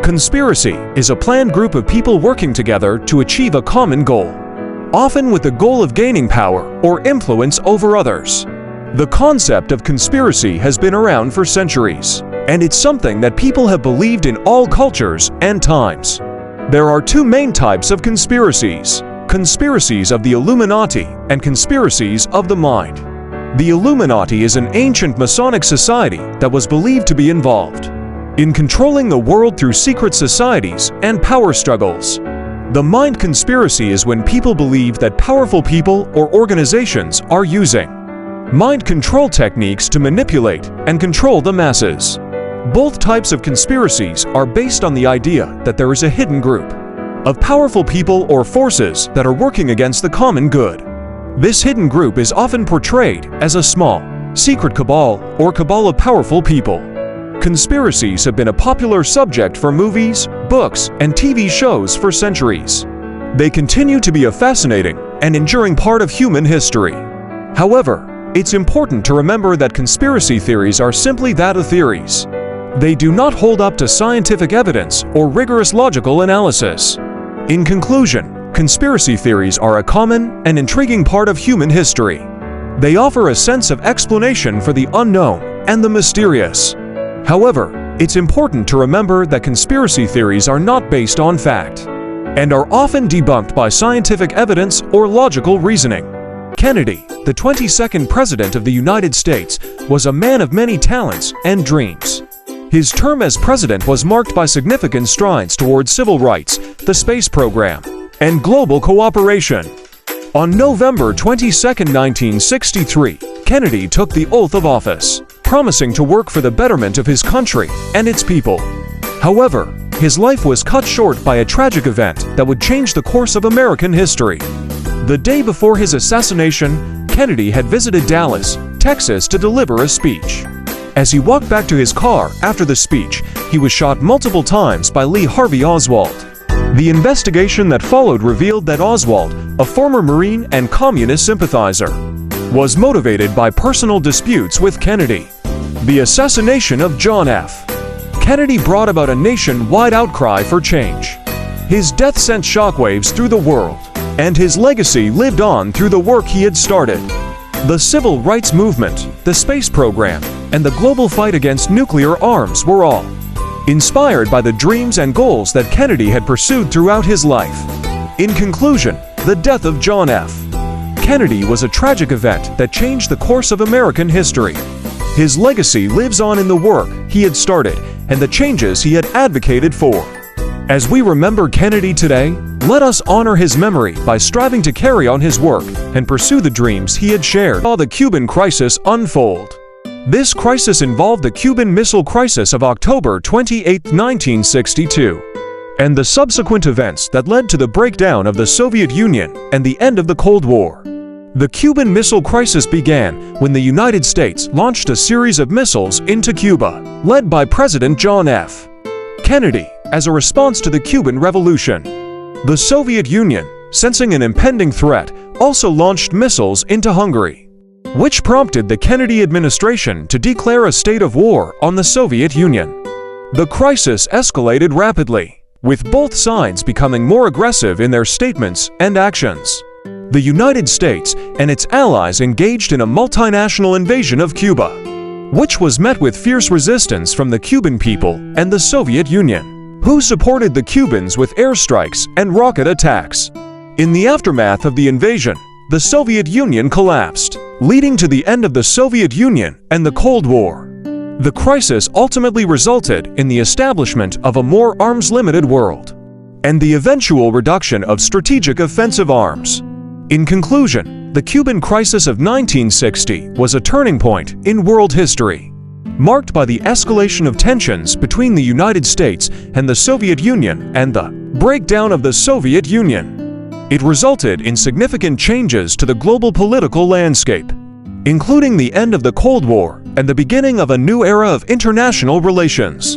Conspiracy is a planned group of people working together to achieve a common goal, often with the goal of gaining power or influence over others. The concept of conspiracy has been around for centuries, and it's something that people have believed in all cultures and times. There are two main types of conspiracies: conspiracies of the Illuminati and conspiracies of the mind. The Illuminati is an ancient Masonic society that was believed to be involved in controlling the world through secret societies and power struggles. The mind conspiracy is when people believe that powerful people or organizations are using mind control techniques to manipulate and control the masses. Both types of conspiracies are based on the idea that there is a hidden group of powerful people or forces that are working against the common good. This hidden group is often portrayed as a small, secret cabal or cabal of powerful people. Conspiracies have been a popular subject for movies, books, and TV shows for centuries. They continue to be a fascinating and enduring part of human history. However, it's important to remember that conspiracy theories are simply that, of theories. They do not hold up to scientific evidence or rigorous logical analysis. In conclusion, conspiracy theories are a common and intriguing part of human history. They offer a sense of explanation for the unknown and the mysterious. However, it's important to remember that conspiracy theories are not based on fact and are often debunked by scientific evidence or logical reasoning. Kennedy, the 22nd President of the United States, was a man of many talents and dreams. His term as president was marked by significant strides towards civil rights, the space program, and global cooperation. On November 22, 1963, Kennedy took the oath of office, promising to work for the betterment of his country and its people. However, his life was cut short by a tragic event that would change the course of American history. The day before his assassination, Kennedy had visited Dallas, Texas to deliver a speech. As he walked back to his car after the speech, he was shot multiple times by Lee Harvey Oswald. The investigation that followed revealed that Oswald, a former Marine and communist sympathizer, was motivated by personal disputes with Kennedy. The assassination of John F. Kennedy brought about a nationwide outcry for change. His death sent shockwaves through the world, and his legacy lived on through the work he had started. The civil rights movement, the space program, and the global fight against nuclear arms were all inspired by the dreams and goals that Kennedy had pursued throughout his life. In conclusion, the death of John F. Kennedy was a tragic event that changed the course of American history. His legacy lives on in the work he had started and the changes he had advocated for. As we remember Kennedy today, let us honor his memory by striving to carry on his work and pursue the dreams he had shared. Saw the Cuban crisis unfold. This crisis involved the Cuban Missile Crisis of October 28, 1962, and the subsequent events that led to the breakdown of the Soviet Union and the end of the Cold War. The Cuban Missile Crisis began when the United States launched a series of missiles into Cuba, led by President John F. Kennedy, as a response to the Cuban Revolution. The Soviet Union, sensing an impending threat, also launched missiles into Hungary, which prompted the Kennedy administration to declare a state of war on the Soviet Union. The crisis escalated rapidly, with both sides becoming more aggressive in their statements and actions. The United States and its allies engaged in a multinational invasion of Cuba, which was met with fierce resistance from the Cuban people and the Soviet Union, who supported the Cubans with airstrikes and rocket attacks. In the aftermath of the invasion, the Soviet Union collapsed, leading to the end of the Soviet Union and the Cold War. The crisis ultimately resulted in the establishment of a more arms-limited world and the eventual reduction of strategic offensive arms. In conclusion, the Cuban crisis of 1960 was a turning point in world history, marked by the escalation of tensions between the United States and the Soviet Union and the breakdown of the Soviet Union. It resulted in significant changes to the global political landscape, including the end of the Cold War and the beginning of a new era of international relations.